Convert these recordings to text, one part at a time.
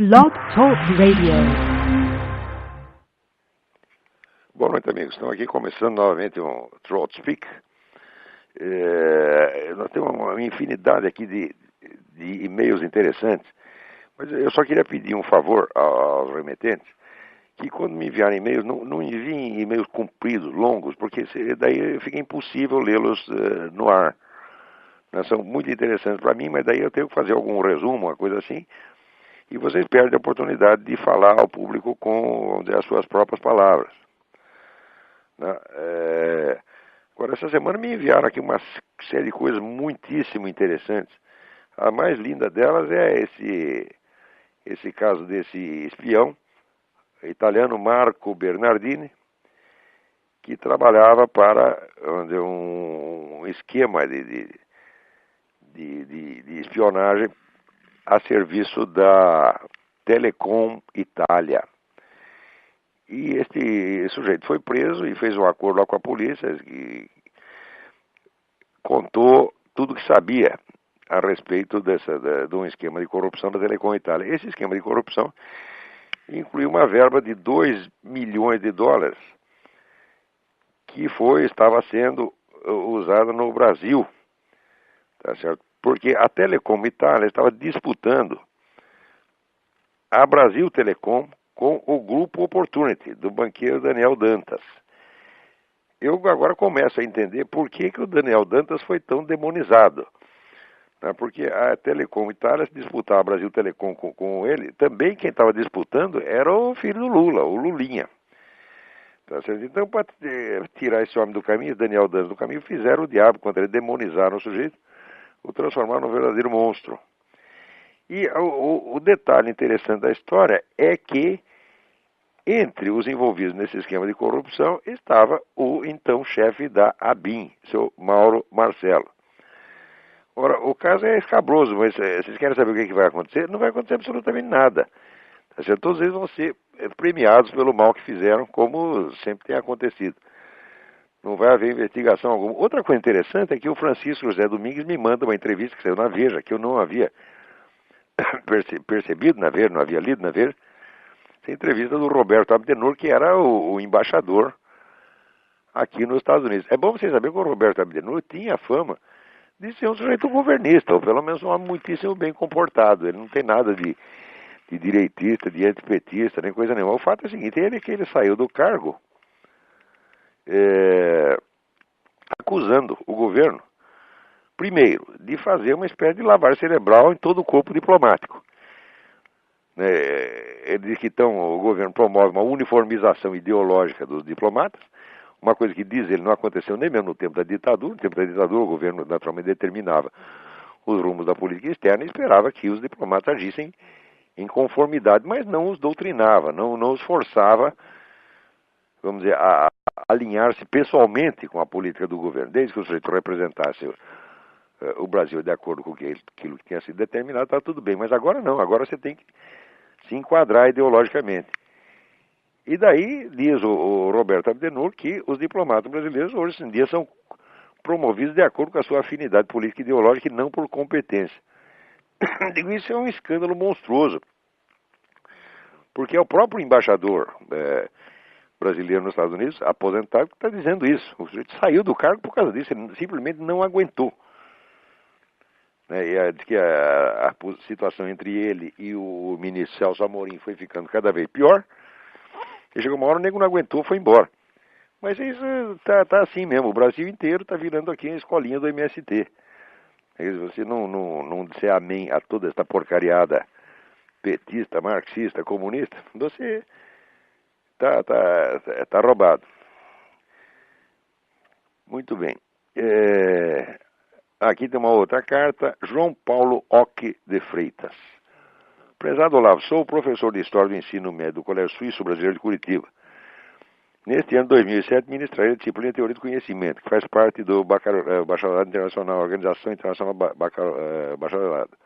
Blog Talk Radio. Boa noite, amigos. Estamos aqui começando novamente um Throat Speak. Nós temos uma infinidade aqui de e-mails interessantes, mas eu só queria pedir um favor aos remetentes, que quando me enviarem e-mails, não enviem e-mails compridos, longos, porque daí fica impossível lê-los no ar. São muito interessantes para mim, mas daí eu tenho que fazer algum resumo, uma coisa assim, e vocês perdem a oportunidade de falar ao público com, vamos dizer, as suas próprias palavras. Agora, essa semana me enviaram aqui uma série de coisas muitíssimo interessantes. A mais linda delas é esse caso desse espião italiano Marco Bernardini, que trabalhava para um esquema de espionagem a serviço da Telecom Itália. E este sujeito foi preso e fez um acordo lá com a polícia e contou tudo que sabia a respeito de um esquema de corrupção da Telecom Itália. Esse esquema de corrupção incluiu uma verba de 2 milhões de dólares que estava sendo usada no Brasil, tá certo? Porque a Telecom Itália estava disputando a Brasil Telecom com o grupo Opportunity, do banqueiro Daniel Dantas. Eu agora começo a entender por que o Daniel Dantas foi tão demonizado. Porque a Telecom Itália disputava a Brasil Telecom com ele. Também quem estava disputando era o filho do Lula, o Lulinha. Tá certo? Então, para tirar esse homem do caminho, Daniel Dantas do caminho, fizeram o diabo contra ele, demonizaram o sujeito, o transformaram num verdadeiro monstro. E o detalhe interessante da história é que entre os envolvidos nesse esquema de corrupção estava o então chefe da ABIN, seu Mauro Marcelo. Ora, o caso é escabroso, mas vocês querem saber o que vai acontecer? Não vai acontecer absolutamente nada. Tá certo? Todos eles vão ser premiados pelo mal que fizeram, como sempre tem acontecido. Não vai haver investigação alguma. Outra coisa interessante é que o Francisco José Domingues me manda uma entrevista que saiu na Veja, que eu não havia percebido na Veja, não havia lido na Veja. Essa entrevista do Roberto Abdenur, que era o embaixador aqui nos Estados Unidos. É bom vocês saberem que o Roberto Abdenur tinha fama de ser um sujeito governista, ou pelo menos um homem muitíssimo bem comportado. Ele não tem nada de direitista, de antipetista, nem coisa nenhuma. O fato é o seguinte, ele saiu do cargo acusando o governo, primeiro, de fazer uma espécie de lavagem cerebral em todo o corpo diplomático. Ele diz que o governo promove uma uniformização ideológica dos diplomatas, uma coisa que diz ele não aconteceu nem mesmo no tempo da ditadura. No tempo da ditadura o governo naturalmente determinava os rumos da política externa e esperava que os diplomatas agissem em conformidade, mas não os doutrinava, não os forçava, vamos dizer, a alinhar-se pessoalmente com a política do governo. Desde que o sujeito representasse o Brasil de acordo com aquilo que tinha sido determinado, está tudo bem. Mas agora não, agora você tem que se enquadrar ideologicamente. E daí diz o Roberto Abdenur que os diplomatas brasileiros hoje em dia são promovidos de acordo com a sua afinidade política e ideológica e não por competência. Digo, isso é um escândalo monstruoso, porque é o próprio embaixador brasileiro nos Estados Unidos, aposentado, que está dizendo isso. O sujeito saiu do cargo por causa disso, ele simplesmente não aguentou. E diz que a situação entre ele e o ministro Celso Amorim foi ficando cada vez pior, e chegou uma hora o nego não aguentou, foi embora. Mas isso tá assim mesmo, o Brasil inteiro está virando aqui a escolinha do MST. Se você não disser amém a toda esta porcariada petista, marxista, comunista, você tá roubado. Muito bem. Aqui tem uma outra carta, João Paulo Oque de Freitas. Prezado Olavo, sou professor de História do Ensino Médio do Colégio Suíço Brasileiro de Curitiba. Neste ano de 2007, ministrarei a disciplina de Teoria do Conhecimento, que faz parte do Bacharelado Internacional, Organização Internacional Bacharelado.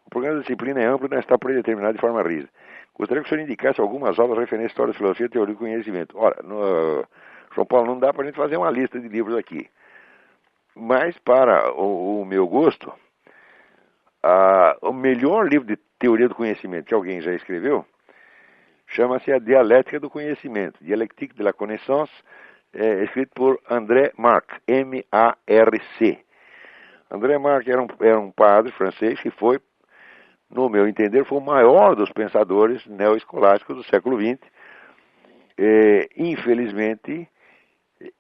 O programa da disciplina é amplo e não está predeterminado de forma rígida. Gostaria que o senhor indicasse algumas obras referentes à História da Filosofia e Teoria do Conhecimento. Ora, João Paulo, não dá para a gente fazer uma lista de livros aqui. Mas, para o meu gosto, o melhor livro de teoria do conhecimento que alguém já escreveu, chama-se a dialética do conhecimento, Dialectique de la Connaissance, escrito por André Marc, M-A-R-C. André Marc era um padre francês que foi, no meu entender, foi o maior dos pensadores neoescolásticos do século XX, infelizmente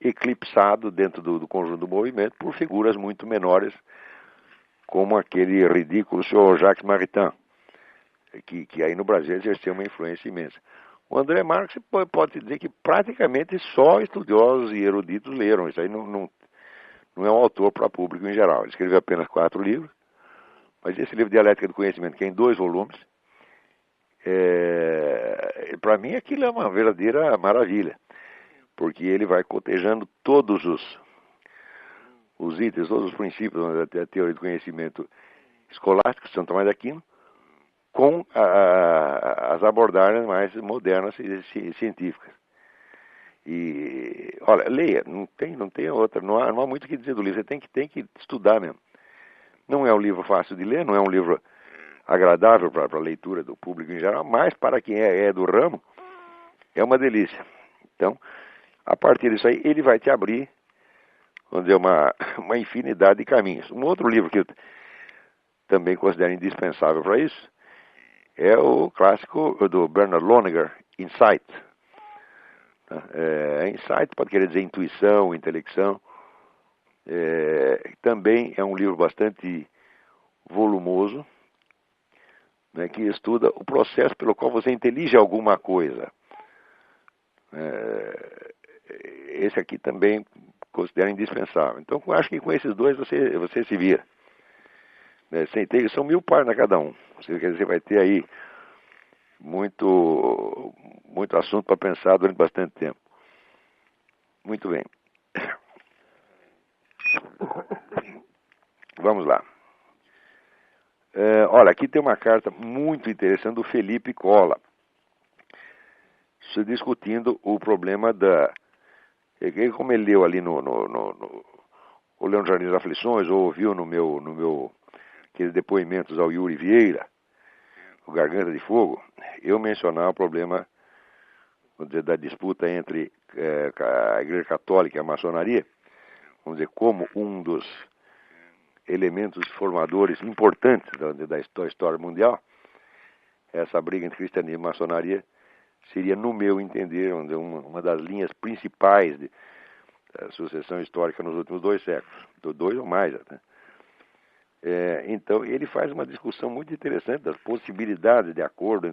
eclipsado dentro do conjunto do movimento por figuras muito menores, como aquele ridículo senhor Jacques Maritain, que aí no Brasil exerceu uma influência imensa. O André Marx pode dizer que praticamente só estudiosos e eruditos leram. Isso aí não é um autor para público em geral. Ele escreveu apenas 4 livros, mas esse livro Dialética do Conhecimento, que é em 2 volumes, para mim aquilo é uma verdadeira maravilha, porque ele vai cotejando todos os itens, todos os princípios da teoria do conhecimento escolástica, Santo Tomás de Aquino, com as abordagens mais modernas e científicas. E, olha, leia, não tem outra, não há muito o que dizer do livro, você tem que estudar mesmo. Não é um livro fácil de ler, não é um livro agradável para a leitura do público em geral, mas para quem é do ramo, é uma delícia. Então, a partir disso aí, ele vai te abrir, vamos dizer, uma infinidade de caminhos. Um outro livro que eu também considero indispensável para isso é o clássico do Bernard Lonergan, Insight. Insight pode querer dizer intuição, intelecção. Também é um livro bastante volumoso, né, que estuda o processo pelo qual você intelige alguma coisa. Esse aqui também considero indispensável. Então, acho que com esses dois você se vira. São 1000 páginas cada um. Você vai ter aí muito assunto para pensar durante bastante tempo. Muito bem. Vamos lá. Olha, aqui tem uma carta muito interessante do Felipe Cola, discutindo o problema como ele leu ali ou leu no Jardim das Aflições, ou ouviu no meu aqueles depoimentos ao Yuri Vieira, o Garganta de Fogo, eu mencionar o problema, vamos dizer, da disputa entre a Igreja Católica e a maçonaria, vamos dizer, como um dos elementos formadores importantes da história mundial. Essa briga entre cristianismo e maçonaria seria, no meu entender, uma das linhas principais da sucessão histórica nos últimos 2 séculos, 2 ou mais até. Então, ele faz uma discussão muito interessante das possibilidades de acordo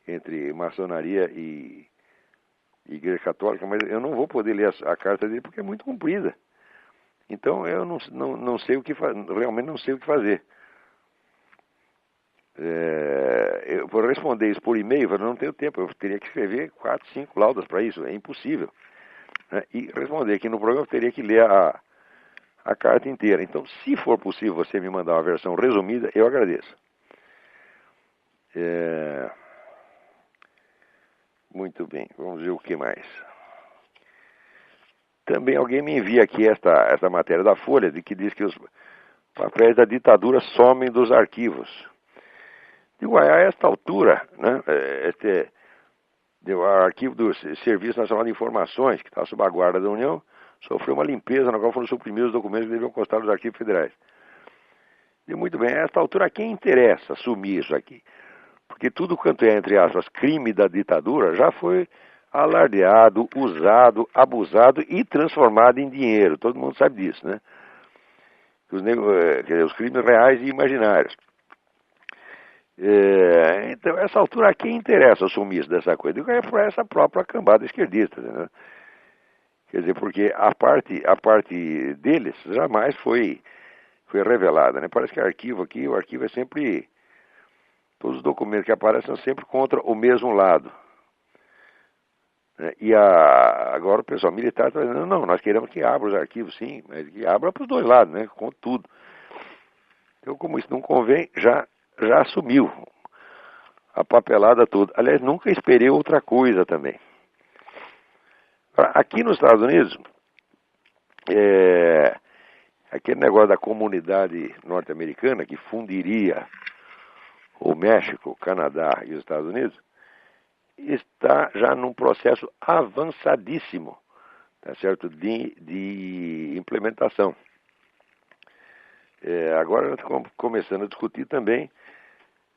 entre maçonaria e Igreja Católica, mas eu não vou poder ler a carta dele porque é muito comprida. Então, eu não sei o que realmente não sei o que fazer. Eu vou responder isso por e-mail, mas não tenho tempo, eu teria que escrever 4, 5 laudas para isso, é impossível. E responder aqui no programa, eu teria que ler a carta inteira. Então, se for possível você me mandar uma versão resumida, eu agradeço. Muito bem, vamos ver o que mais. Também alguém me envia aqui esta matéria da Folha, que diz que os papéis da ditadura somem dos arquivos. Digo, a esta altura, né, o arquivo do Serviço Nacional de Informações, que está sob a guarda da União, sofreu uma limpeza na qual foram suprimidos os documentos que deviam constar nos arquivos federais. E muito bem, a esta altura, a quem interessa assumir isso aqui? Porque tudo quanto é, entre aspas, crime da ditadura já foi alardeado, usado, abusado e transformado em dinheiro. Todo mundo sabe disso, né? Os crimes reais e imaginários. Então, essa altura, a quem interessa assumir isso dessa coisa? É para essa própria cambada esquerdista, né? Quer dizer, porque a parte deles jamais foi revelada, né? Parece que o arquivo é sempre, todos os documentos que aparecem são sempre contra o mesmo lado. E agora o pessoal militar está dizendo, não, nós queremos que abra os arquivos, sim, mas que abra para os dois lados, né? Com tudo. Então, como isso não convém, já assumiu a papelada toda. Aliás, nunca esperei outra coisa também. Aqui nos Estados Unidos, aquele negócio da comunidade norte-americana que fundiria o México, o Canadá e os Estados Unidos, está já num processo avançadíssimo, tá certo, de implementação. Agora nós estamos começando a discutir também,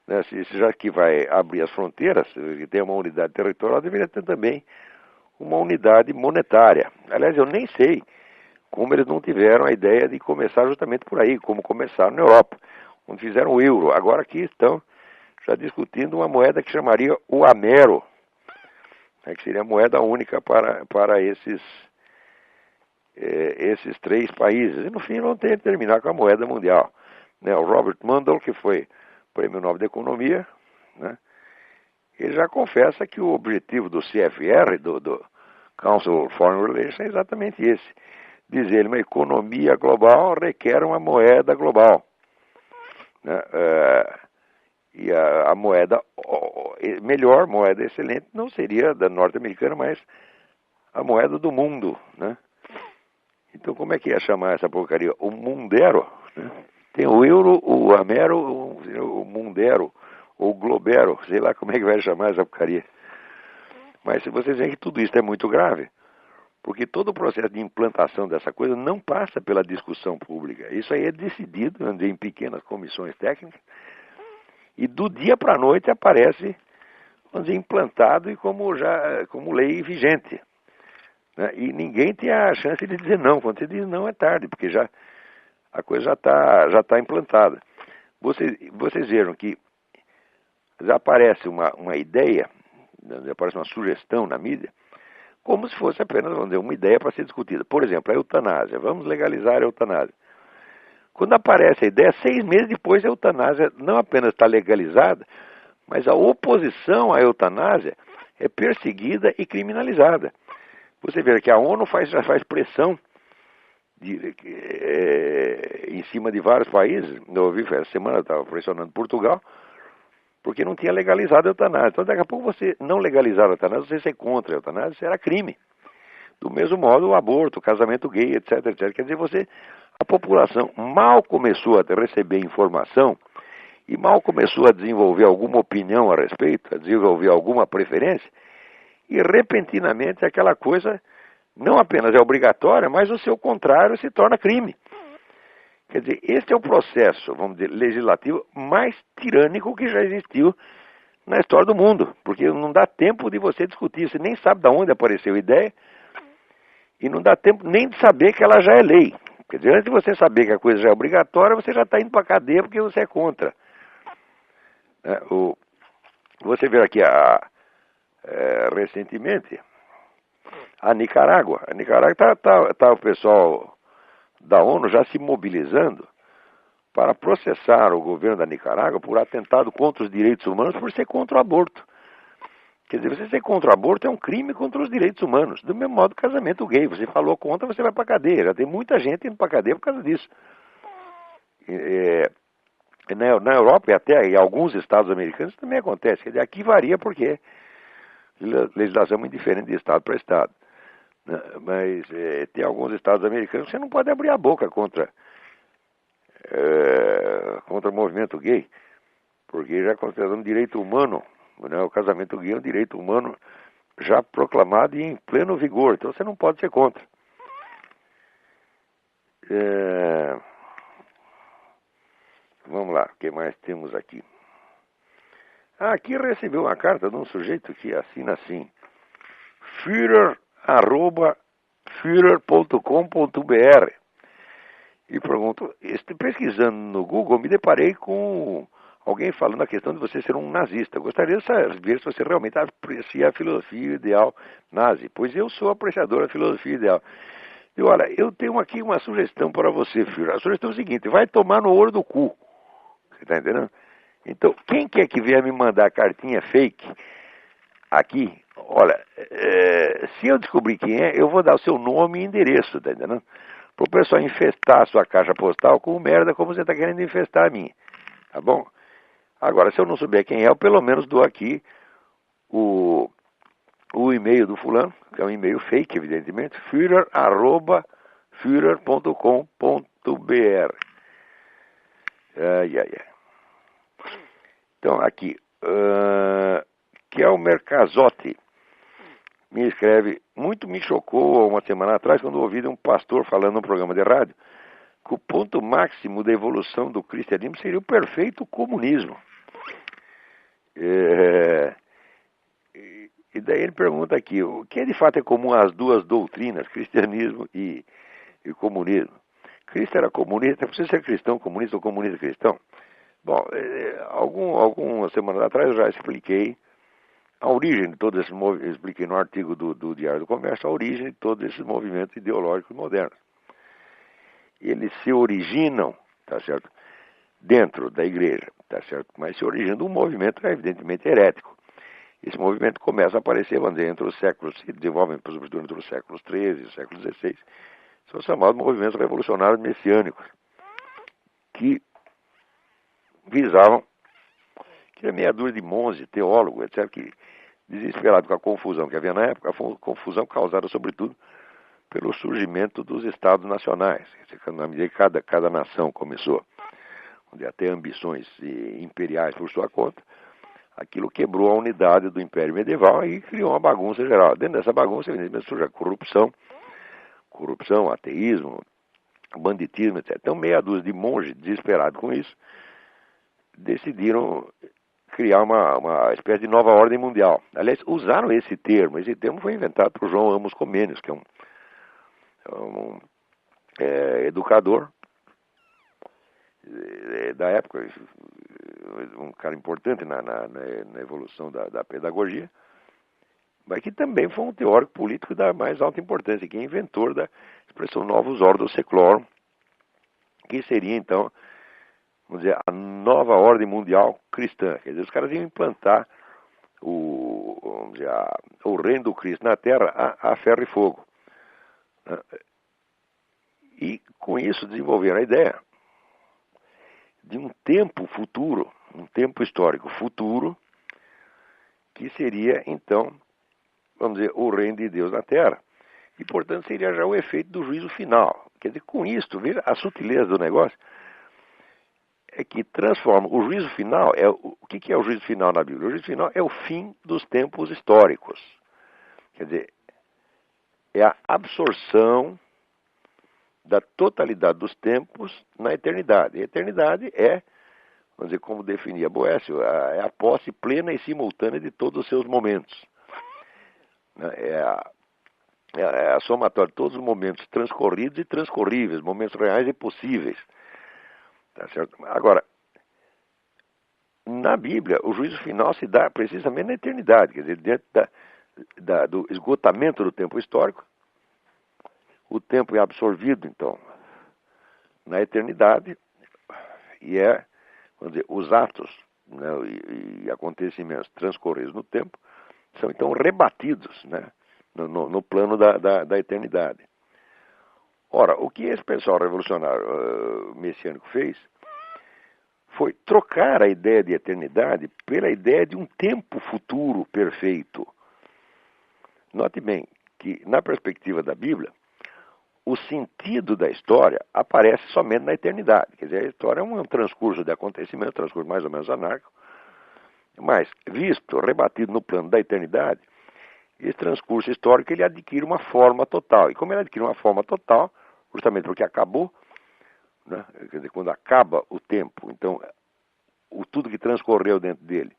né, se já que vai abrir as fronteiras, que tem uma unidade territorial, deveria ter também uma unidade monetária. Aliás, eu nem sei como eles não tiveram a ideia de começar justamente por aí, como começaram na Europa, onde fizeram o euro. Agora aqui estão já discutindo uma moeda que chamaria o Amero, né, que seria a moeda única para esses três países. E no fim vão ter que terminar com a moeda mundial. Né, o Robert Mundell, que foi Prêmio Nobel de Economia, né, ele já confessa que o objetivo do CFR, do Council of Foreign Relations, é exatamente esse. Diz ele, uma economia global requer uma moeda global. Né? E a moeda melhor, moeda excelente, não seria da norte-americana, mas a moeda do mundo. Né? Então como é que ia chamar essa porcaria? O Mundero. Né? Tem o euro, o Amero, o Mundero, ou Globero, sei lá como é que vai chamar essa porcaria. Mas se vocês veem que tudo isso é muito grave, porque todo o processo de implantação dessa coisa não passa pela discussão pública. Isso aí é decidido, vamos dizer, em pequenas comissões técnicas, e do dia para a noite aparece, vamos dizer, implantado e como lei vigente. Né? E ninguém tem a chance de dizer não. Quando você diz não é tarde, porque a coisa já tá implantada. Vocês viram que já aparece uma ideia, aparece uma sugestão na mídia, como se fosse apenas, vamos dizer, uma ideia para ser discutida. Por exemplo, a eutanásia. Vamos legalizar a eutanásia. Quando aparece a ideia, 6 meses depois a eutanásia não apenas está legalizada, mas a oposição à eutanásia é perseguida e criminalizada. Você vê que a ONU já faz pressão em cima de vários países. Eu ouvi, essa semana estava pressionando Portugal, porque não tinha legalizado a eutanásia. Então, daqui a pouco você não legalizar a eutanásia, você ser contra a eutanásia, será crime. Do mesmo modo, o aborto, o casamento gay, etc, etc. Quer dizer, a população mal começou a receber informação e mal começou a desenvolver alguma opinião a respeito, a desenvolver alguma preferência, e repentinamente aquela coisa não apenas é obrigatória, mas o seu contrário se torna crime. Quer dizer, este é o processo, vamos dizer, legislativo mais tirânico que já existiu na história do mundo, porque não dá tempo de você discutir, você nem sabe de onde apareceu a ideia, e não dá tempo nem de saber que ela já é lei. Quer dizer, antes de você saber que a coisa já é obrigatória, você já está indo para a cadeia porque você é contra. Você vê aqui recentemente a Nicarágua. A Nicarágua tá o pessoal da ONU já se mobilizando para processar o governo da Nicarágua por atentado contra os direitos humanos por ser contra o aborto. Quer dizer, você ser contra o aborto é um crime contra os direitos humanos. Do mesmo modo, casamento gay. Você falou contra, você vai para a cadeia. Já tem muita gente indo para a cadeia por causa disso. Na Europa e até em alguns estados americanos também acontece. Quer dizer, aqui varia porque a legislação é muito diferente de estado para estado. Mas tem alguns estados americanos que você não pode abrir a boca contra o movimento gay, porque já é considerado um direito humano, né? O casamento gay é um direito humano já proclamado e em pleno vigor, então você não pode ser contra. Vamos lá, o que mais temos aqui? Aqui recebeu uma carta de um sujeito que assina assim: Führer@Führer.com.br. E pergunto, pesquisando no Google, me deparei com alguém falando a questão de você ser um nazista. Gostaria de saber se você realmente aprecia a filosofia ideal nazi, pois eu sou apreciador da filosofia ideal. E olha, eu tenho aqui uma sugestão para você, Führer. A sugestão é o seguinte: vai tomar no olho do cu. Você está entendendo? Então, quem quer que venha me mandar cartinha fake aqui, olha, se eu descobrir quem é, eu vou dar o seu nome e endereço, tá entendendo? Para o pessoal infestar a sua caixa postal com merda como você está querendo infestar a minha, tá bom? Agora, se eu não souber quem é, eu pelo menos dou aqui o e-mail do fulano, que é um e-mail fake, evidentemente, Führer@Führer.com.br. Ai. Então, aqui, Kelmer Casotti me escreve: muito me chocou uma semana atrás quando ouvi um pastor falando num programa de rádio que o ponto máximo da evolução do cristianismo seria o perfeito comunismo. E daí ele pergunta aqui: o que de fato é comum às duas doutrinas, cristianismo e comunismo? Cristo era comunista, precisa ser cristão comunista ou comunista cristão? Bom, algumas semanas atrás eu já expliquei a origem de todos esses movimentos, expliquei no artigo do Diário do Comércio a origem de todos esses movimentos ideológicos modernos. Eles se originam, tá certo, dentro da igreja, tá certo, mas se originam de um movimento evidentemente herético. Esse movimento começa a aparecer, vamos dizer, entre os séculos, se desenvolve sobretudo entre os séculos XIII e os séculos XVI, são chamados movimentos revolucionários messiânicos, que visavam, que era meia dúzia de monges, teólogos, etc., que, desesperado com a confusão que havia na época, a confusão causada, sobretudo, pelo surgimento dos estados nacionais. Na medida que cada nação começou a ter ambições imperiais por sua conta, aquilo quebrou a unidade do Império Medieval e criou uma bagunça geral. Dentro dessa bagunça, evidentemente, surge a corrupção, ateísmo, banditismo, etc. Então, meia dúzia de monges, desesperados com isso, decidiram criar uma espécie de nova ordem mundial. Aliás, usaram esse termo. Esse termo foi inventado por João Amos Comênios, que é um educador da época, um cara importante na evolução da pedagogia, mas que também foi um teórico político da mais alta importância, que é inventor da expressão novus ordo seclorum, que seria, então, vamos dizer, a nova ordem mundial cristã. Quer dizer, os caras iam implantar o reino do Cristo na Terra a ferro e fogo. E, com isso, desenvolveram a ideia de um tempo futuro, um tempo histórico futuro, que seria, então, vamos dizer, o reino de Deus na Terra. E, portanto, seria já o efeito do juízo final. Quer dizer, com isso, veja a sutileza do negócio, é que transforma o juízo final. O que é o juízo final na Bíblia? O juízo final é o fim dos tempos históricos. Quer dizer, é a absorção da totalidade dos tempos na eternidade. A eternidade é, vamos dizer, como definia Boécio, é a posse plena e simultânea de todos os seus momentos. É a somatória de todos os momentos transcorridos e transcorríveis, momentos reais e possíveis. Tá certo? Agora, na Bíblia, o juízo final se dá precisamente na eternidade, quer dizer, diante do esgotamento do tempo histórico, o tempo é absorvido, então, na eternidade, e vamos dizer, os atos, né, e acontecimentos transcorridos no tempo são, então, rebatidos, né, no plano da eternidade. Ora, o que esse pessoal revolucionário messiânico fez foi trocar a ideia de eternidade pela ideia de um tempo futuro perfeito. Note bem que, na perspectiva da Bíblia, o sentido da história aparece somente na eternidade. Quer dizer, a história é um transcurso de acontecimentos, um transcurso mais ou menos anárquico, mas, visto, rebatido no plano da eternidade, esse transcurso histórico ele adquire uma forma total. E como ele adquire uma forma total, justamente porque acabou, né? Quer dizer, quando acaba o tempo, então, tudo que transcorreu dentro dele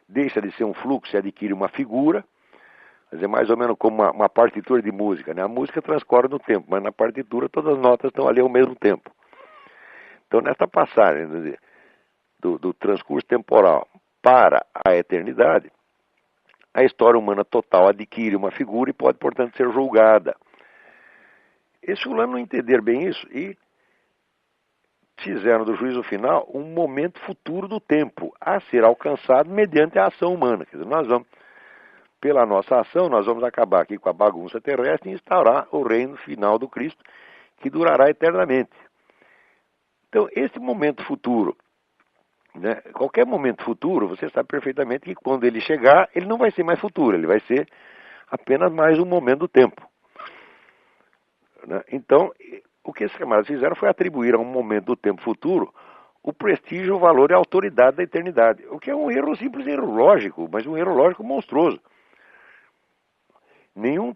deixa de ser um fluxo e adquire uma figura. Quer dizer, mais ou menos como uma partitura de música, né? A música transcorre no tempo, mas na partitura todas as notas estão ali ao mesmo tempo. Então, nesta passagem, quer dizer, do transcurso temporal para a eternidade, a história humana total adquire uma figura e pode, portanto, ser julgada. Esse fulano não entender bem isso e fizeram do juízo final um momento futuro do tempo a ser alcançado mediante a ação humana. Quer dizer, nós vamos, pela nossa ação, nós vamos acabar aqui com a bagunça terrestre e instaurar o reino final do Cristo, que durará eternamente. Então, esse momento futuro, né, qualquer momento futuro, você sabe perfeitamente que quando ele chegar, ele não vai ser mais futuro, ele vai ser apenas mais um momento do tempo. Né? Então, o que esses camaradas fizeram foi atribuir a um momento do tempo futuro o prestígio, o valor e a autoridade da eternidade. O que é um erro, simples erro lógico, mas um erro lógico monstruoso. Nenhum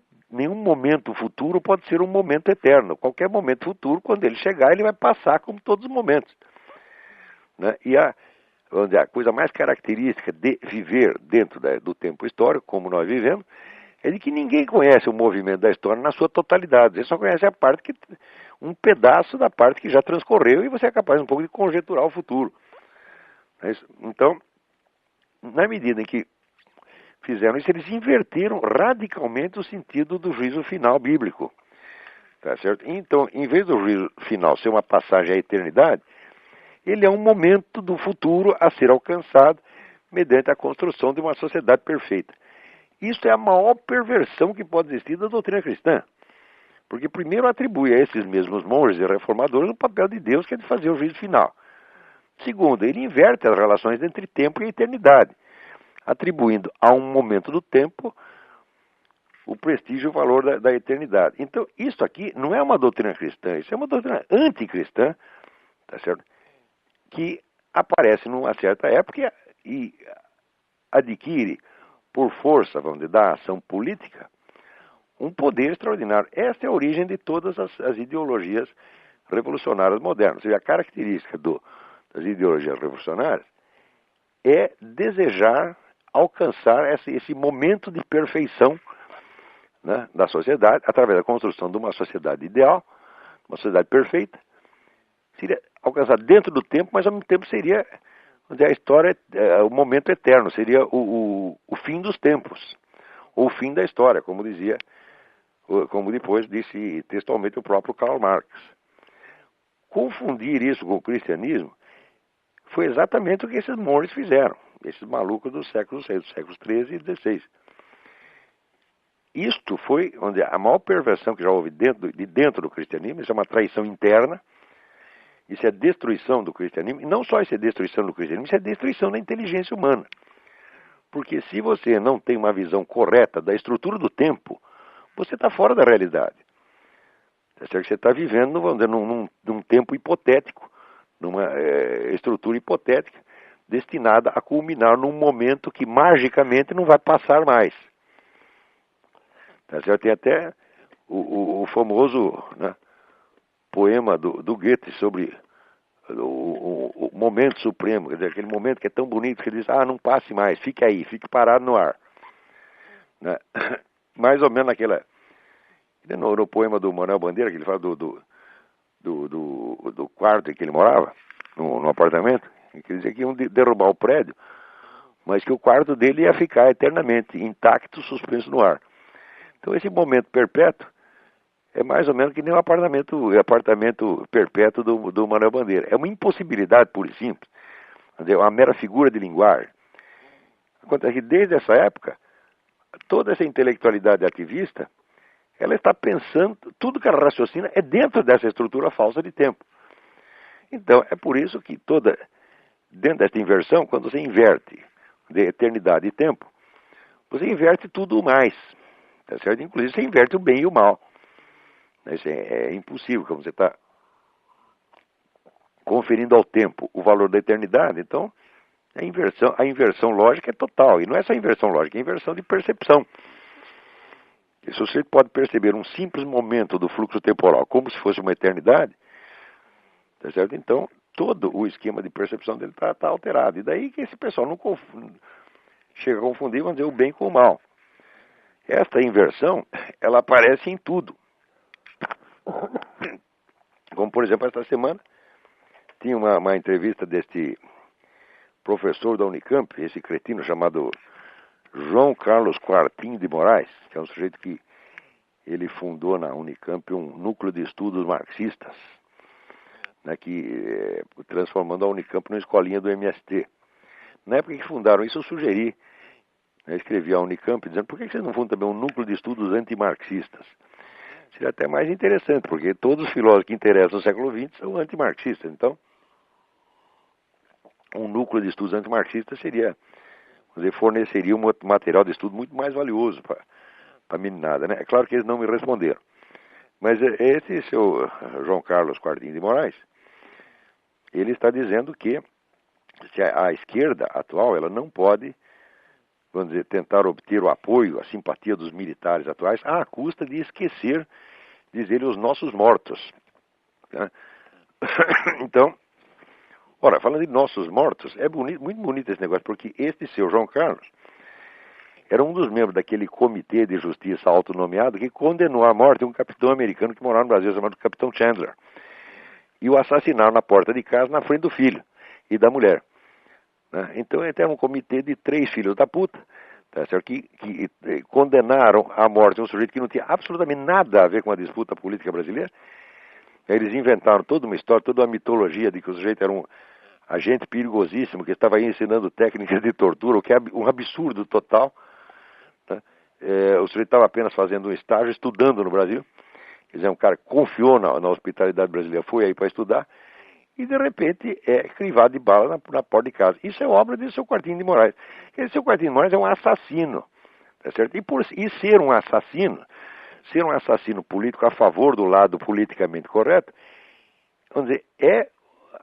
momento futuro pode ser um momento eterno. Qualquer momento futuro, quando ele chegar, ele vai passar como todos os momentos. Né? E a coisa mais característica de viver dentro do tempo histórico, como nós vivemos, é de que ninguém conhece o movimento da história na sua totalidade. Você só conhece um pedaço da parte que já transcorreu e você é capaz um pouco de conjecturar o futuro. Então, na medida em que fizeram isso, eles inverteram radicalmente o sentido do juízo final bíblico. Tá certo? Então, em vez do juízo final ser uma passagem à eternidade, ele é um momento do futuro a ser alcançado mediante a construção de uma sociedade perfeita. Isso é a maior perversão que pode existir da doutrina cristã. Porque primeiro atribui a esses mesmos monges e reformadores o papel de Deus, que é de fazer o juízo final. Segundo, ele inverte as relações entre tempo e eternidade, atribuindo a um momento do tempo o prestígio e o valor da eternidade. Então, isso aqui não é uma doutrina cristã, isso é uma doutrina anticristã, tá certo? Que aparece numa certa época e adquire, por força, vamos dizer, da ação política, um poder extraordinário. Esta é a origem de todas as ideologias revolucionárias modernas. Ou seja, a característica das ideologias revolucionárias é desejar alcançar esse momento de perfeição, né, da sociedade, através da construção de uma sociedade ideal, uma sociedade perfeita. Seria alcançar dentro do tempo, mas ao mesmo tempo seria a história, o momento eterno, seria o fim dos tempos, ou o fim da história, como depois disse textualmente o próprio Karl Marx. Confundir isso com o cristianismo foi exatamente o que esses monges fizeram, esses malucos dos séculos XIII e XVI. Isto foi onde a maior perversão que já houve dentro do cristianismo. Isso é uma traição interna, isso é destruição do cristianismo, e não só isso é destruição do cristianismo, isso é destruição da inteligência humana. Porque se você não tem uma visão correta da estrutura do tempo, você está fora da realidade. Tá certo? Você está vivendo, vamos dizer, num tempo hipotético, numa estrutura hipotética, destinada a culminar num momento que magicamente não vai passar mais. Tá certo? Tem até o famoso, né, poema do Goethe sobre o momento supremo, quer dizer, aquele momento que é tão bonito que ele diz, não passe mais, fique aí, fique parado no ar. Né? Mais ou menos no poema do Manuel Bandeira, que ele fala do quarto em que ele morava, no apartamento, que ele dizia que iam derrubar o prédio, mas que o quarto dele ia ficar eternamente intacto, suspenso no ar. Então esse momento perpétuo é mais ou menos que nem o apartamento perpétuo do Manuel Bandeira. É uma impossibilidade pura e simples. É uma mera figura de linguagem. Acontece que desde essa época, toda essa intelectualidade ativista, ela está pensando, tudo que ela raciocina é dentro dessa estrutura falsa de tempo. Então, é por isso que dentro dessa inversão, quando você inverte de eternidade e tempo, você inverte tudo mais. Tá certo? Inclusive, você inverte o bem e o mal. Isso é impossível, como você está conferindo ao tempo o valor da eternidade. Então, a inversão lógica é total. E não é só inversão lógica, é inversão de percepção. E se você pode perceber um simples momento do fluxo temporal como se fosse uma eternidade, tá certo? Então, todo o esquema de percepção dele está alterado. E daí que esse pessoal não chega a confundir, vamos dizer, o bem com o mal. Esta inversão, ela aparece em tudo. Como, por exemplo, esta semana, tinha uma entrevista deste professor da Unicamp, esse cretino chamado João Carlos Quartim de Moraes, que é um sujeito que ele fundou na Unicamp um núcleo de estudos marxistas, né, transformando a Unicamp numa escolinha do MST. Na época que fundaram isso, eu sugeri, né, escrevi à Unicamp dizendo, por que vocês não fundam também um núcleo de estudos antimarxistas? Seria até mais interessante, porque todos os filósofos que interessam no século XX são antimarxistas. Então, um núcleo de estudos antimarxistas forneceria um material de estudo muito mais valioso para a meninada, né? É claro que eles não me responderam. Mas esse seu João Carlos Quartim de Moraes, ele está dizendo que se a esquerda atual ela não pode, vamos dizer, tentar obter o apoio, a simpatia dos militares atuais à custa de esquecer, diz ele, os nossos mortos. Né? Então, ora, falando de nossos mortos, é bonito, muito bonito esse negócio, porque este seu João Carlos era um dos membros daquele comitê de justiça autonomeado que condenou à morte um capitão americano que morava no Brasil, chamado Capitão Chandler. E o assassinaram na porta de casa, na frente do filho e da mulher. Né? Então, era um comitê de 3 filhos da puta, tá certo? Que condenaram à morte um sujeito que não tinha absolutamente nada a ver com a disputa política brasileira. Eles inventaram toda uma história, toda uma mitologia de que o sujeito era um agente perigosíssimo que estava aí ensinando técnicas de tortura, o que é um absurdo total. Né? O sujeito estava apenas fazendo um estágio, estudando no Brasil. Quer dizer, um cara que confiou na hospitalidade brasileira, foi aí para estudar, e de repente é crivado de bala na porta de casa. Isso é obra de seu Quartinho de Moraes. Esse seu Quartinho de Moraes é um assassino, tá certo? E ser um assassino político a favor do lado politicamente correto, vamos dizer, é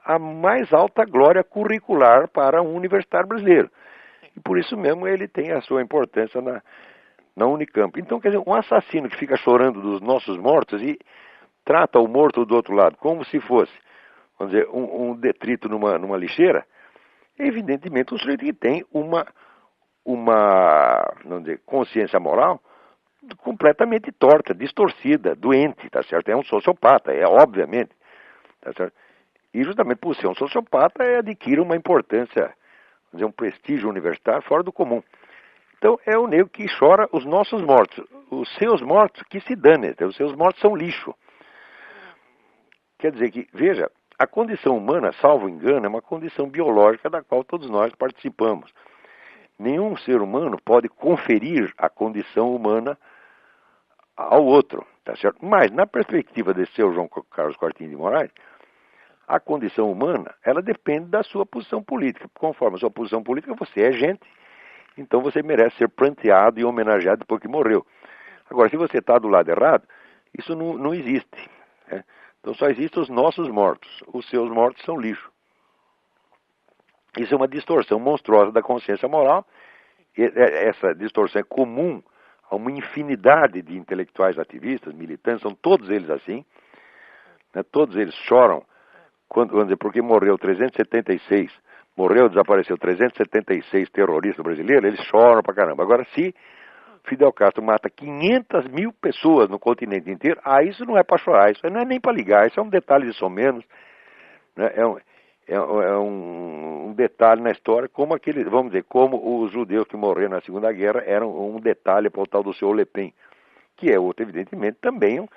a mais alta glória curricular para um universitário brasileiro. E por isso mesmo ele tem a sua importância na Unicamp. Então, quer dizer, um assassino que fica chorando dos nossos mortos e trata o morto do outro lado como se fosse, vamos dizer, um detrito numa lixeira, é evidentemente um sujeito que tem uma vamos dizer, consciência moral completamente torta, distorcida, doente, tá certo? É um sociopata, obviamente, tá certo? E justamente por ser um sociopata, adquire uma importância, vamos dizer, um prestígio universitário fora do comum. Então, é o negro que chora os nossos mortos. Os seus mortos, que se dane, os seus mortos são lixo. Quer dizer que, veja, a condição humana, salvo engano, é uma condição biológica da qual todos nós participamos. Nenhum ser humano pode conferir a condição humana ao outro, tá certo? Mas, na perspectiva desse seu João Carlos Quartinho de Moraes, a condição humana, ela depende da sua posição política. Conforme a sua posição política, você é gente, então você merece ser pranteado e homenageado depois que morreu. Agora, se você está do lado errado, isso não existe. Né? Então só existem os nossos mortos. Os seus mortos são lixo. Isso é uma distorção monstruosa da consciência moral. Essa distorção é comum a uma infinidade de intelectuais ativistas, militantes, são todos eles assim. Né? Todos eles choram vamos dizer, porque desapareceu 376 terroristas brasileiros, eles choram pra caramba. Agora, se Fidel Castro mata 500 mil pessoas no continente inteiro, isso não é para chorar, isso não é nem para ligar, isso é um detalhe de somenos, né? É um detalhe na história, como vamos dizer, como os judeus que morreram na Segunda Guerra eram um detalhe para o tal do seu Le Pen, que é outro, evidentemente, também um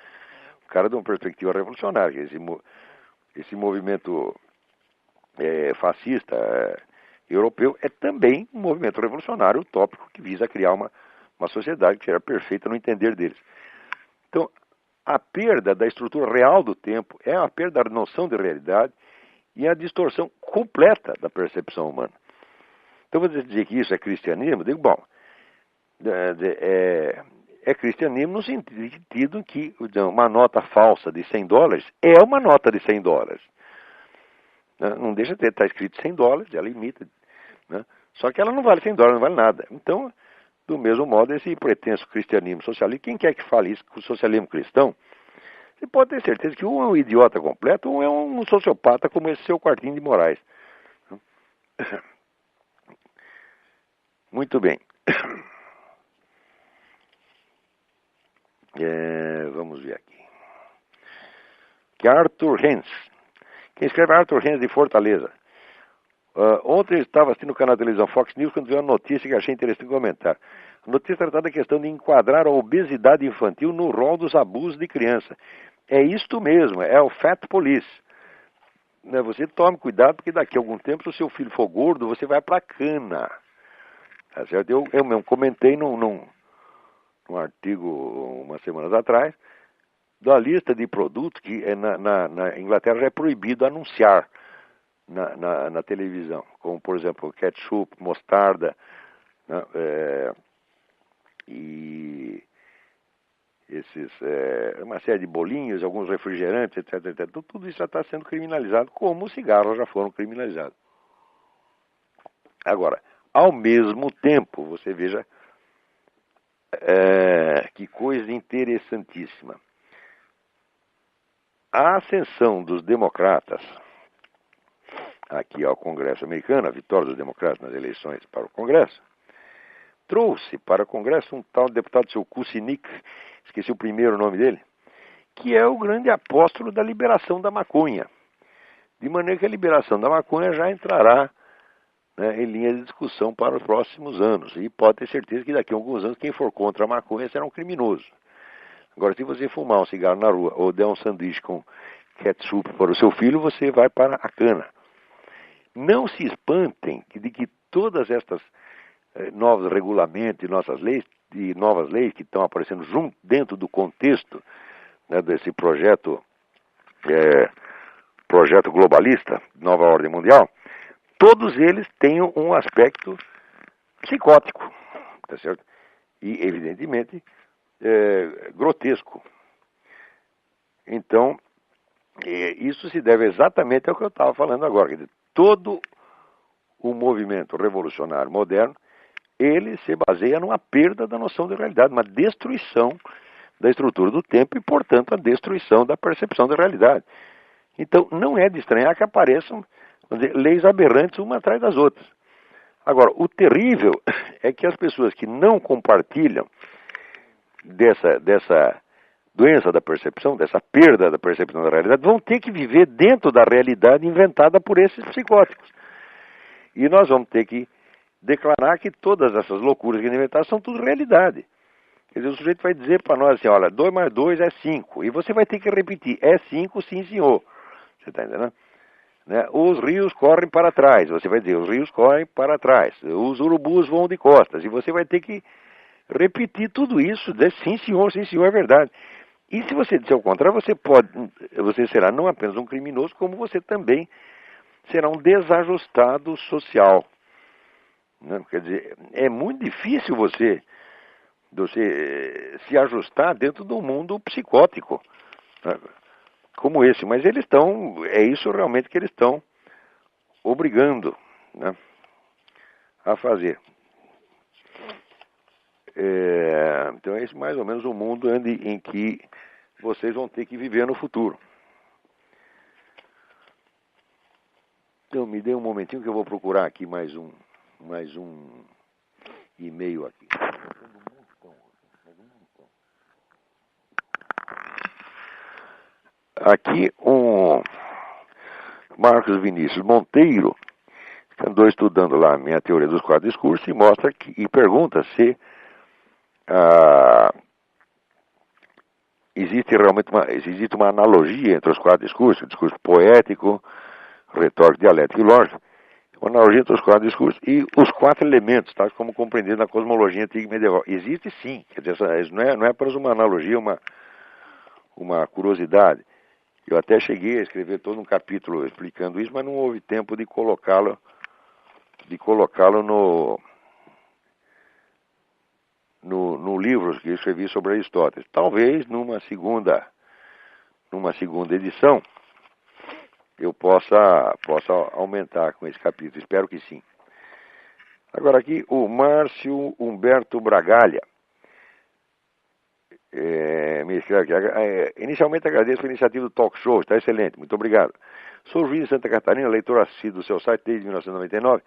cara de uma perspectiva revolucionária. Esse movimento fascista europeu é também um movimento revolucionário utópico que visa criar uma sociedade que era perfeita no entender deles. Então, a perda da estrutura real do tempo é a perda da noção de realidade e a distorção completa da percepção humana. Então, você dizer que isso é cristianismo, eu digo, bom, é cristianismo no sentido que uma nota falsa de $100 é uma nota de $100. Né? Não deixa de estar escrito $100, ela imita. Né? Só que ela não vale $100, não vale nada. Então, do mesmo modo, esse pretenso cristianismo socialista, quem quer que fale isso com o socialismo cristão, você pode ter certeza que um é um idiota completo, um é um sociopata como esse seu Quartinho de Moraes. Muito bem. Vamos ver aqui. Que Arthur Hens. Quem escreve é Arthur Hens de Fortaleza. Ontem eu estava assistindo o canal de televisão Fox News quando vi uma notícia que achei interessante comentar. A notícia tratava da questão de enquadrar a obesidade infantil no rol dos abusos de criança. É isto mesmo, é o Fat Police. Né, você tome cuidado, porque daqui a algum tempo, se o seu filho for gordo, você vai pra cana. Tá certo? Eu mesmo comentei num artigo umas semanas atrás, da lista de produtos que na Inglaterra já é proibido anunciar na televisão, como por exemplo ketchup, mostarda, né, e uma série de bolinhos, alguns refrigerantes, etc, etc. Então, tudo isso já está sendo criminalizado, como os cigarros já foram criminalizados. Agora, ao mesmo tempo, você veja que coisa interessantíssima. A ascensão dos democratas aqui ao Congresso americano, a vitória dos democratas nas eleições para o Congresso, trouxe para o Congresso um tal deputado, seu Kucinich, esqueci o primeiro nome dele, que é o grande apóstolo da liberação da maconha. De maneira que a liberação da maconha já entrará, né, em linha de discussão para os próximos anos. E pode ter certeza que daqui a alguns anos quem for contra a maconha será um criminoso. Agora, se você fumar um cigarro na rua ou der um sanduíche com ketchup para o seu filho, você vai para a cana. Não se espantem de que todas estas novos regulamentos e novas leis que estão aparecendo dentro do contexto, né, desse projeto globalista, Nova Ordem Mundial, todos eles têm um aspecto psicótico, tá certo? E, evidentemente, grotesco. Então, isso se deve exatamente ao que eu estava falando agora. Quer dizer, todo o movimento revolucionário moderno, ele se baseia numa perda da noção de realidade, uma destruição da estrutura do tempo e, portanto, a destruição da percepção da realidade. Então, não é de estranhar que apareçam, vamos dizer, leis aberrantes uma atrás das outras. Agora, o terrível é que as pessoas que não compartilham dessa doença da percepção, dessa perda da percepção da realidade, vão ter que viver dentro da realidade inventada por esses psicóticos. E nós vamos ter que declarar que todas essas loucuras que inventaram são tudo realidade. Quer dizer, o sujeito vai dizer para nós assim, olha, 2 mais 2 é 5. E você vai ter que repetir, é 5, sim senhor. Você está entendendo? Né? Os rios correm para trás. Você vai dizer, os rios correm para trás. Os urubus voam de costas. E você vai ter que repetir tudo isso, dizer, sim senhor, é verdade. E se você disser o contrário, você será não apenas um criminoso, como você também será um desajustado social. Né? Quer dizer, é muito difícil você se ajustar dentro de um mundo psicótico, né, como esse. Mas é isso realmente que eles estão obrigando, né, a fazer. Então é esse mais ou menos o mundo em que vocês vão ter que viver no futuro. Então me dê um momentinho que eu vou procurar aqui mais um e-mail aqui. Aqui um Marcos Vinícius Monteiro, que andou estudando lá a minha teoria dos 4 discursos, e pergunta se existe uma analogia entre os 4 discursos, o discurso poético, retórico, dialético e lógico, uma analogia entre os 4 discursos e os 4 elementos, tá, como compreendido na cosmologia antiga e medieval. Existe sim, quer dizer, isso não é apenas uma analogia, uma curiosidade. Eu até cheguei a escrever todo um capítulo explicando isso, mas não houve tempo de colocá-lo no livro que eu escrevi sobre Aristóteles. Talvez numa segunda edição eu possa aumentar com esse capítulo. Espero que sim. Agora aqui o Márcio Humberto Bragalha me escreve aqui. Inicialmente agradeço a iniciativa do Talk Show, está excelente, muito obrigado. Sou juiz de Santa Catarina, leitor assíduo do seu site desde 1999,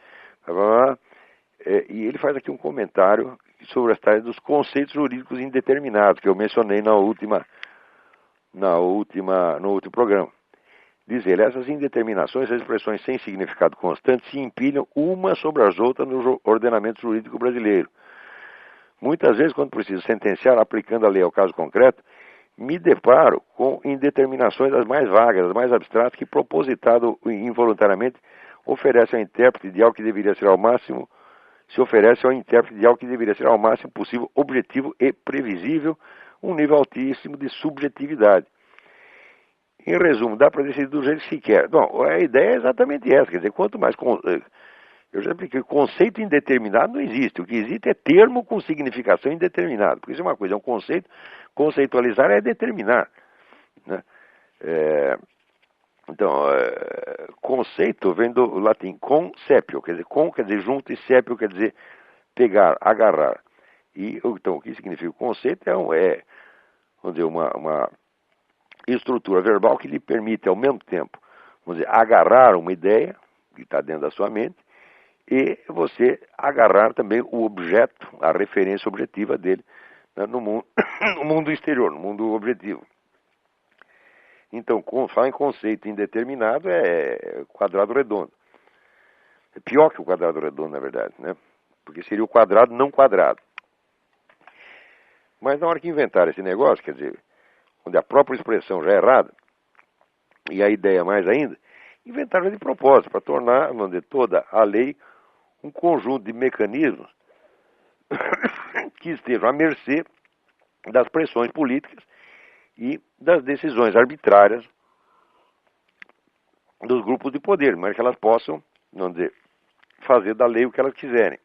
e ele faz aqui um comentário sobre as tareas dos conceitos jurídicos indeterminados, que eu mencionei no último programa. Diz ele, essas indeterminações, as expressões sem significado constante, se empilham umas sobre as outras no ordenamento jurídico brasileiro. Muitas vezes, quando preciso sentenciar, aplicando a lei ao caso concreto, me deparo com indeterminações das mais vagas, das mais abstratas, que, propositado involuntariamente, oferecem ao intérprete de algo que deveria ser ao máximo possível objetivo e previsível, um nível altíssimo de subjetividade. Em resumo, dá para decidir do jeito que se quer. Bom, a ideia é exatamente essa, quer dizer, quanto mais... Eu já expliquei, conceito indeterminado não existe. O que existe é termo com significação indeterminada. Porque isso é uma coisa, é um conceito Conceitualizar é determinar, né? Então, conceito vem do latim concepio, quer dizer, con quer dizer junto e cepio quer dizer pegar, agarrar. E então, o que significa o conceito vamos dizer, uma estrutura verbal que lhe permite, ao mesmo tempo, vamos dizer, agarrar uma ideia que está dentro da sua mente e você agarrar também o objeto, a referência objetiva dele, né, no mundo, no mundo exterior, no mundo objetivo. Então, falar em conceito indeterminado é quadrado redondo. É pior que o quadrado redondo, na verdade, né? Porque seria o quadrado não quadrado. Mas na hora que inventaram esse negócio, quer dizer, onde a própria expressão já é errada, e a ideia mais ainda, inventaram de propósito, para tornar, vamos dizer, toda a lei um conjunto de mecanismos que estejam à mercê das pressões políticas e das decisões arbitrárias dos grupos de poder, mas que elas possam, vamos dizer, fazer da lei o que elas quiserem.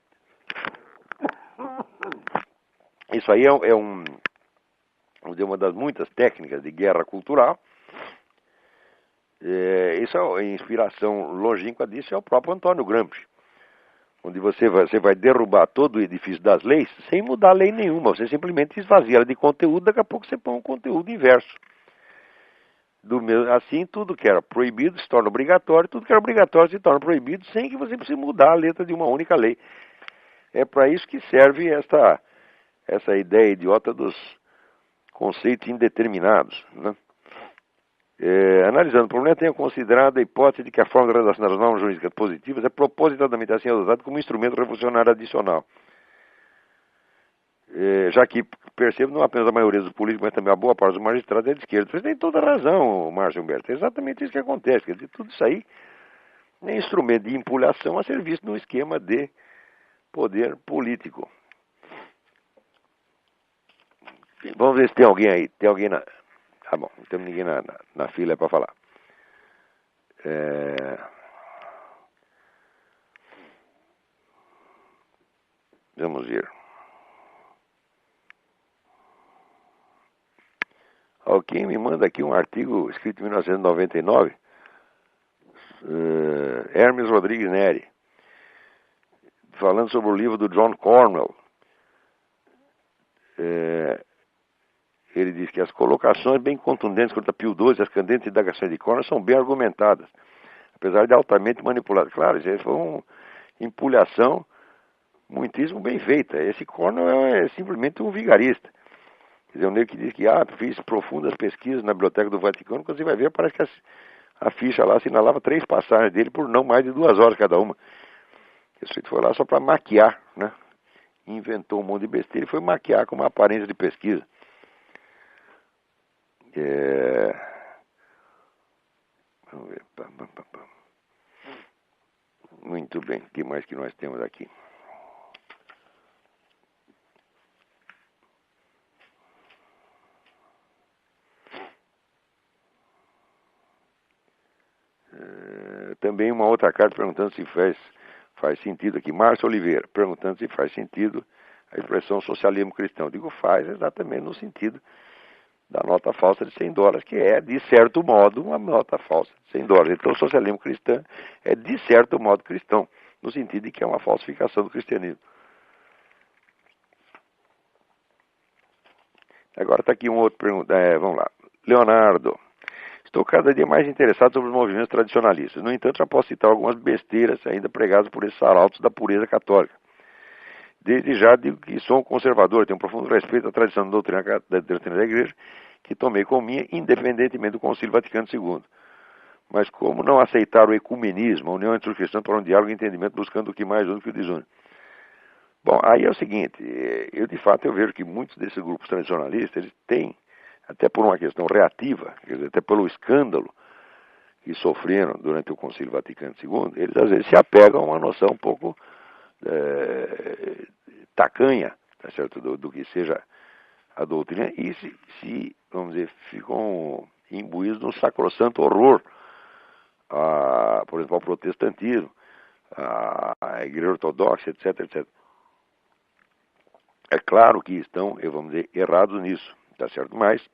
Isso aí vamos dizer, uma das muitas técnicas de guerra cultural. Isso é inspiração longínqua disso é o próprio Antônio Gramsci, onde você vai derrubar todo o edifício das leis sem mudar lei nenhuma, você simplesmente esvazia ela de conteúdo, daqui a pouco você põe um conteúdo inverso. Assim, tudo que era proibido se torna obrigatório, tudo que era obrigatório se torna proibido, sem que você precise mudar a letra de uma única lei. É para isso que serve essa ideia idiota dos conceitos indeterminados, né? Analisando o problema, tenho considerado a hipótese de que a forma de redação das normas jurídicas positivas é propositadamente assim adotada como instrumento revolucionário adicional. Já que percebo não apenas a maioria dos políticos, mas também a boa parte dos magistrados é de esquerda. Você tem toda a razão, Márcio Humberto. É exatamente isso que acontece. Quer dizer, tudo isso aí é instrumento de empulhação a serviço de um esquema de poder político. Vamos ver se tem alguém aí. Tem alguém na... Tá bom, não temos ninguém na fila para falar. Vamos ver. Alguém me manda aqui um artigo escrito em 1999, Hermes Rodrigues Neri, falando sobre o livro do John Cornwell. Ele diz que as colocações bem contundentes contra Pio XII e as candentes indagações de Cornwell são bem argumentadas, apesar de altamente manipuladas. Claro, isso foi uma empulhação muitíssimo bem feita. Esse Cornwell é simplesmente um vigarista. Quer dizer, o nego que diz que fiz profundas pesquisas na Biblioteca do Vaticano, quando você vai ver, parece que a ficha lá assinalava 3 passagens dele por não mais de 2 horas cada uma. Isso foi lá só para maquiar, né? Inventou um monte de besteira e foi maquiar com uma aparência de pesquisa. Vamos ver. Muito bem, o que mais que nós temos aqui? Também uma outra carta perguntando se faz sentido aqui. Márcio Oliveira, perguntando se faz sentido a expressão socialismo cristão. Digo, faz exatamente no sentido da nota falsa de $100, que é, de certo modo, uma nota falsa de $100. Então, o socialismo cristão é, de certo modo, cristão, no sentido de que é uma falsificação do cristianismo. Agora está aqui um outro pergunta. Vamos lá. Leonardo. Estou cada dia mais interessado sobre os movimentos tradicionalistas. No entanto, já posso citar algumas besteiras ainda pregadas por esses arautos da pureza católica. Desde já digo que sou um conservador, tenho um profundo respeito à tradição da doutrina da Igreja, que tomei como minha, independentemente do Concílio Vaticano II. Mas como não aceitar o ecumenismo, a união entre os cristãos para um diálogo e entendimento, buscando o que mais une que o desune? Bom, aí é o seguinte, eu vejo que muitos desses grupos tradicionalistas, eles têm, até por uma questão reativa, quer dizer, até pelo escândalo que sofreram durante o Concílio Vaticano II, eles às vezes se apegam a uma noção um pouco tacanha, tá certo? Do que seja a doutrina, e vamos dizer, ficam imbuídos num sacrossanto horror, por exemplo, ao protestantismo, à Igreja Ortodoxa, etc, etc. É claro que estão, vamos dizer, errados nisso, tá certo? Mas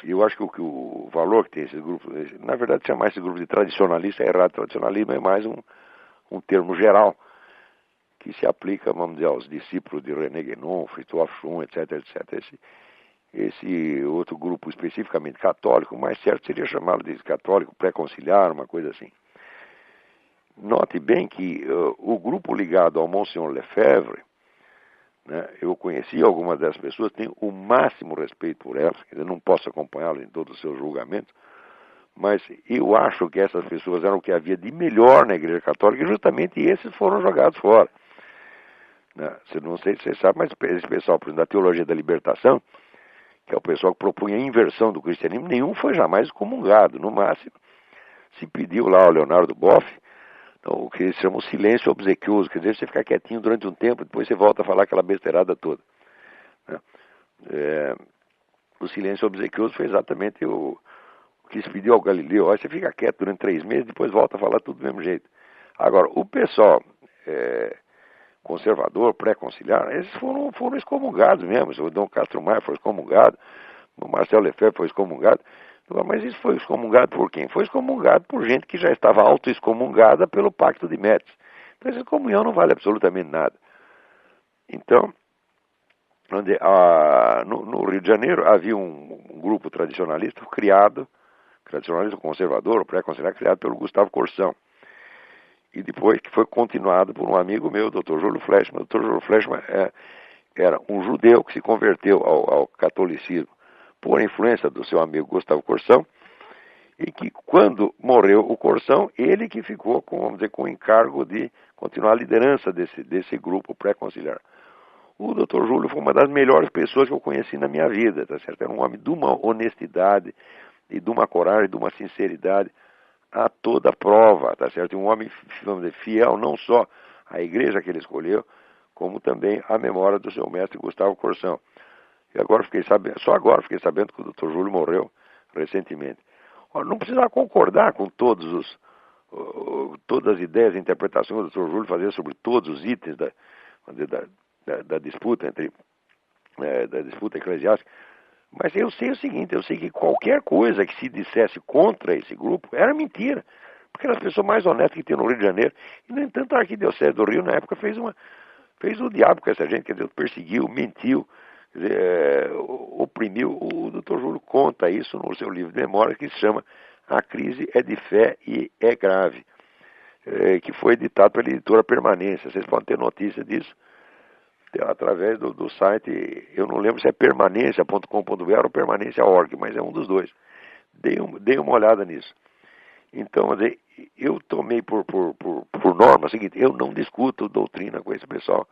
eu acho que o valor que tem esse grupo, na verdade chamar esse grupo de tradicionalista é errado. Tradicionalismo é mais um termo geral que se aplica, vamos dizer, aos discípulos de René Guénon, Fritjof Schuon, etc, etc. Esse outro grupo especificamente católico, mais certo seria chamá-lo de católico pré-conciliar, uma coisa assim. Note bem que o grupo ligado ao Monsenhor Lefebvre, né, eu conheci algumas dessas pessoas, tenho o máximo respeito por elas, eu não posso acompanhá-las em todos os seus julgamentos, mas eu acho que essas pessoas eram o que havia de melhor na Igreja Católica e justamente esses foram jogados fora. Né? Não sei se você sabe, mas esse pessoal, por exemplo, da Teologia da Libertação, que é o pessoal que propunha a inversão do cristianismo, nenhum foi jamais excomungado. No máximo, se pediu lá ao Leonardo Boff, então, o que eles chamam silêncio obsequioso, quer dizer, você ficar quietinho durante um tempo, depois você volta a falar aquela besteirada toda. Né? O silêncio obsequioso foi exatamente o que se pediu ao Galileu. Olha, você fica quieto durante 3 meses, depois volta a falar tudo do mesmo jeito. Agora, o pessoal conservador, pré-conciliar, eles foram excomungados mesmo. O Dom Castro Maia foi excomungado, o Marcelo Lefebvre foi excomungado. Mas isso foi excomungado por quem? Foi excomungado por gente que já estava auto-excomungada pelo Pacto de Metz. Então essa excomunhão não vale absolutamente nada. Então, no Rio de Janeiro havia um grupo tradicionalista criado, tradicionalista conservador, pré-conciliar, criado pelo Gustavo Corsão. E depois que foi continuado por um amigo meu, o Dr. Júlio Flechman. O Dr. Júlio Flechman era um judeu que se converteu ao catolicismo por influência do seu amigo Gustavo Corsão, e que quando morreu o Corsão, ele que ficou com, vamos dizer, com o encargo de continuar a liderança desse grupo pré-conciliar. O Dr. Júlio foi uma das melhores pessoas que eu conheci na minha vida, tá certo? Era um homem de uma honestidade, e de uma coragem, de uma sinceridade a toda prova, tá certo? Um homem, vamos dizer, fiel não só à igreja que ele escolheu, como também à memória do seu mestre Gustavo Corsão. E agora só agora fiquei sabendo que o Dr. Júlio morreu recentemente. Ora, não precisava concordar com todas as ideias e interpretações que o Dr. Júlio fazia sobre todos os itens da disputa da disputa eclesiástica. Mas eu sei o seguinte, eu sei que qualquer coisa que se dissesse contra esse grupo era mentira. Porque era as pessoas mais honestas que tinha no Rio de Janeiro. E, no entanto, a Arquidiocese do Rio, na época, fez o diabo com essa gente, quer dizer, perseguiu, mentiu, quer dizer, oprimiu. O Dr. Júlio conta isso no seu livro de memória, que se chama A Crise é de Fé e é Grave, que foi editado pela editora Permanência. Vocês podem ter notícia disso através do site, eu não lembro se é permanência.com.br ou permanência.org, mas é um dos dois. Dei uma olhada nisso. Então, eu tomei por norma o seguinte, eu não discuto doutrina com esse pessoal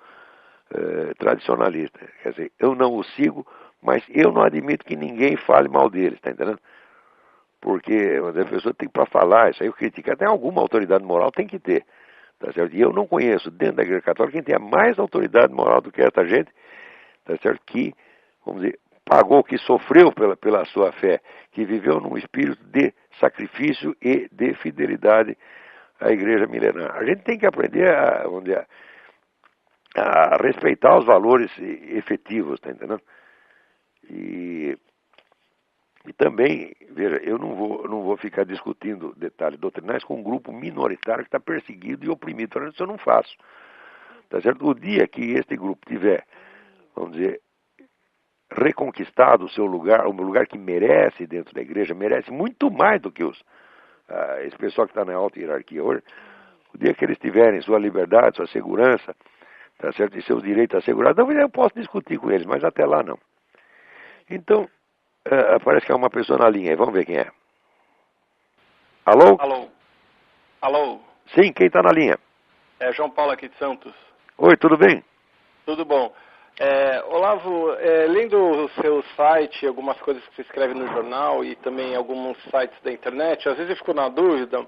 tradicionalista. Quer dizer, eu não o sigo, mas eu não admito que ninguém fale mal deles, tá entendendo? Porque a pessoa tem para falar, isso aí eu critico, até alguma autoridade moral tem que ter. Tá certo? E eu não conheço dentro da Igreja Católica quem tenha mais autoridade moral do que essa gente, tá certo? Que, vamos dizer, pagou, que sofreu pela sua fé, que viveu num espírito de sacrifício e de fidelidade à Igreja milenar. A gente tem que aprender vamos dizer, a respeitar os valores efetivos, tá entendendo? E também, veja, eu não vou ficar discutindo detalhes doutrinais com um grupo minoritário que está perseguido e oprimido. Isso eu não faço. Tá certo? O dia que este grupo tiver, vamos dizer, reconquistado o seu lugar, o lugar que merece dentro da igreja, merece muito mais do que esse pessoal que está na alta hierarquia hoje, o dia que eles tiverem sua liberdade, sua segurança, tá certo? E seus direitos assegurados, talvez eu possa discutir com eles, mas até lá não. Então, parece que é uma pessoa na linha aí, vamos ver quem é. Alô? Alô? Alô? Sim, quem está na linha? É João Paulo aqui de Santos. Oi, tudo bem? Tudo bom. Olavo, lendo o seu site, algumas coisas que você escreve no jornal e também alguns sites da internet, às vezes eu fico na dúvida,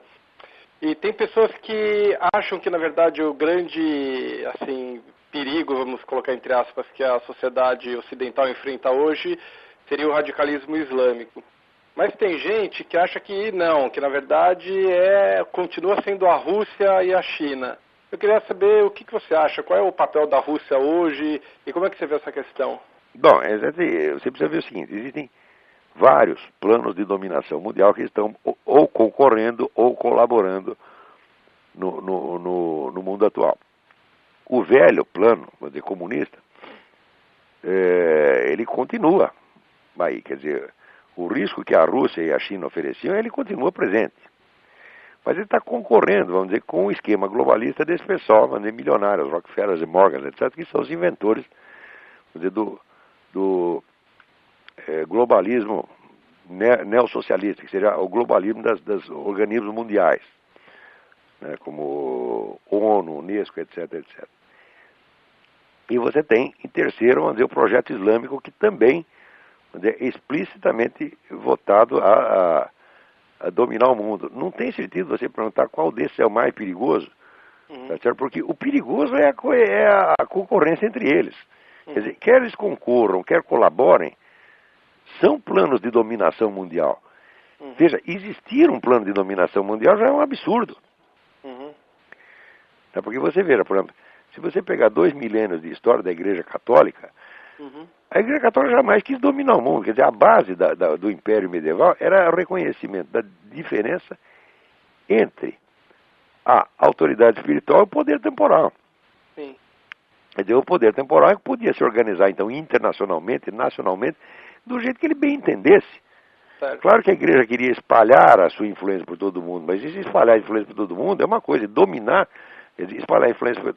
e tem pessoas que acham que, na verdade, o grande, assim, perigo, vamos colocar entre aspas, que a sociedade ocidental enfrenta hoje seria o radicalismo islâmico. Mas tem gente que acha que não, que na verdade continua sendo a Rússia e a China. Eu queria saber o que você acha, qual é o papel da Rússia hoje e como é que você vê essa questão? Bom, você precisa ver o seguinte, existem vários planos de dominação mundial que estão ou concorrendo ou colaborando no mundo atual. O velho plano, vamos dizer, comunista, ele continua aí, quer dizer, o risco que a Rússia e a China ofereciam, ele continua presente. Mas ele está concorrendo, vamos dizer, com o esquema globalista desse pessoal, vamos dizer, milionários, Rockefeller e Morgan, etc., que são os inventores, vamos dizer, do globalismo neossocialista, que seria o globalismo dos organismos mundiais, né, como ONU, Unesco, etc., etc. E você tem, em terceiro, vamos dizer, o projeto islâmico, que também, vamos dizer, é explicitamente votado a dominar o mundo. Não tem sentido você perguntar qual desses é o mais perigoso, tá certo? Porque o perigoso é a concorrência entre eles. Quer dizer, quer eles concorram, quer colaborem, são planos de dominação mundial. Veja, existir um plano de dominação mundial já é um absurdo. Tá? Porque você veja, por exemplo, se você pegar 2 milênios de história da Igreja Católica, a Igreja Católica jamais quis dominar o mundo. Quer dizer, a base do Império Medieval era o reconhecimento da diferença entre a autoridade espiritual e o poder temporal. Sim. Quer dizer, o poder temporal é que podia se organizar, então, internacionalmente, nacionalmente, do jeito que ele bem entendesse. Certo. Claro que a igreja queria espalhar a sua influência por todo mundo, mas isso espalhar a influência por todo mundo é uma coisa, dominar, quer dizer, espalhar a influência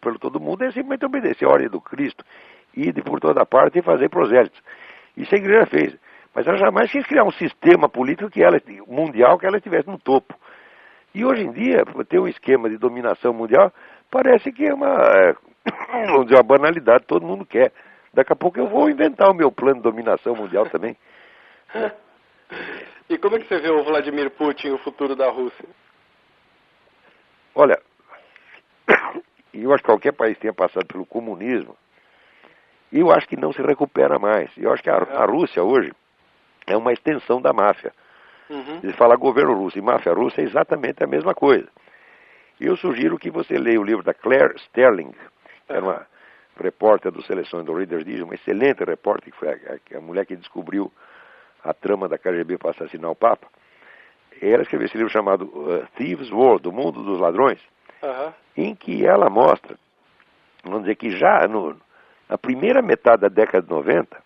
por todo mundo é simplesmente obedecer a ordem do Cristo, ir por toda parte e fazer prosélitos. Isso a igreja fez. Mas ela jamais quis criar um sistema político mundial que ela estivesse no topo. E hoje em dia, ter um esquema de dominação mundial parece que é vamos dizer, uma banalidade, todo mundo quer. Daqui a pouco eu vou inventar o meu plano de dominação mundial também. E como é que você vê o Vladimir Putin e o futuro da Rússia? Olha, eu acho que qualquer país que tenha passado pelo comunismo, eu acho que não se recupera mais. Eu acho que a Rússia hoje é uma extensão da máfia. Se falar governo russo e máfia russa é exatamente a mesma coisa. Eu sugiro que você leia o livro da Claire Sterling, que era uma repórter do Seleções do Reader's Digest, uma excelente repórter, que foi a mulher que descobriu a trama da KGB para assassinar o Papa. Ela escreveu esse livro chamado Thieves' World, o Mundo dos Ladrões, em que ela mostra, vamos dizer que já na primeira metade da década de 90,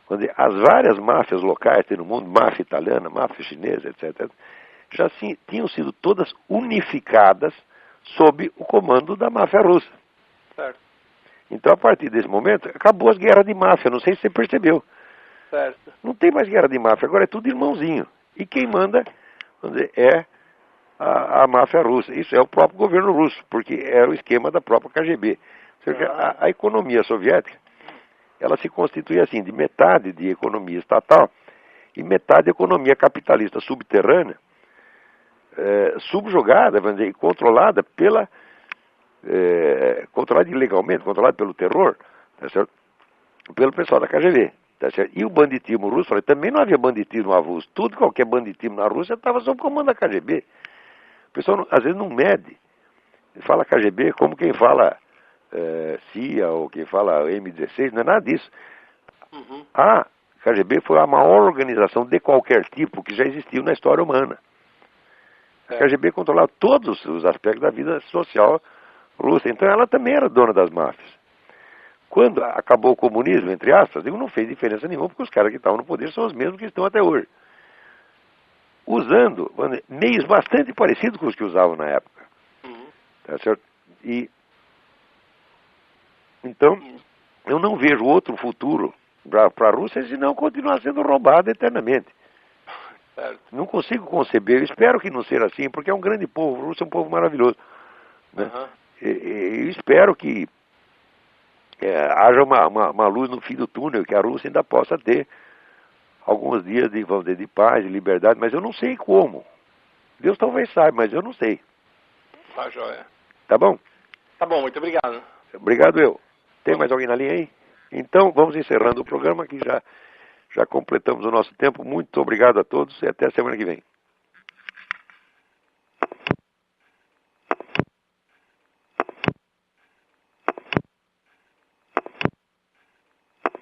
vamos dizer, as várias máfias locais no mundo, máfia italiana, máfia chinesa, etc., já tinham sido todas unificadas sob o comando da máfia russa. Certo. Então, a partir desse momento, acabou as guerras de máfia, não sei se você percebeu. Certo. Não tem mais guerra de máfia, agora é tudo irmãozinho. E quem manda, vamos dizer, é a máfia russa. Isso é o próprio governo russo, porque era o esquema da própria KGB. Ou seja, a economia soviética, ela se constituía assim, de metade de economia estatal e metade de economia capitalista subterrânea, subjugada, vamos dizer, controlada controlada ilegalmente, controlada pelo terror, tá certo? Pelo pessoal da KGB. Tá certo? E o banditismo russo, também não havia banditismo avulso. Tudo, qualquer banditismo na Rússia estava sob comando da KGB. O pessoal, às vezes, não mede. Fala KGB como quem fala CIA ou quem fala M16, não é nada disso. A KGB foi a maior organização de qualquer tipo que já existiu na história humana. A KGB controlava todos os aspectos da vida social russa. Então ela também era dona das máfias. Quando acabou o comunismo, entre aspas, não fez diferença nenhuma, porque os caras que estavam no poder são os mesmos que estão até hoje. Usando meios bastante parecidos com os que usavam na época. Tá certo? Então, eu não vejo outro futuro para a Rússia senão continuar sendo roubada eternamente. Certo. Não consigo conceber, eu espero que não seja assim, porque é um grande povo, o russo é um povo maravilhoso. Né? Eu espero que haja uma luz no fim do túnel, que a Rússia ainda possa ter alguns dias de paz e liberdade, mas eu não sei como. Deus talvez saiba, mas eu não sei. Tá, joia. Tá bom? Tá bom, muito obrigado. Obrigado, eu. Tem mais alguém na linha aí? Então, vamos encerrando o programa, que já completamos o nosso tempo. Muito obrigado a todos e até a semana que vem.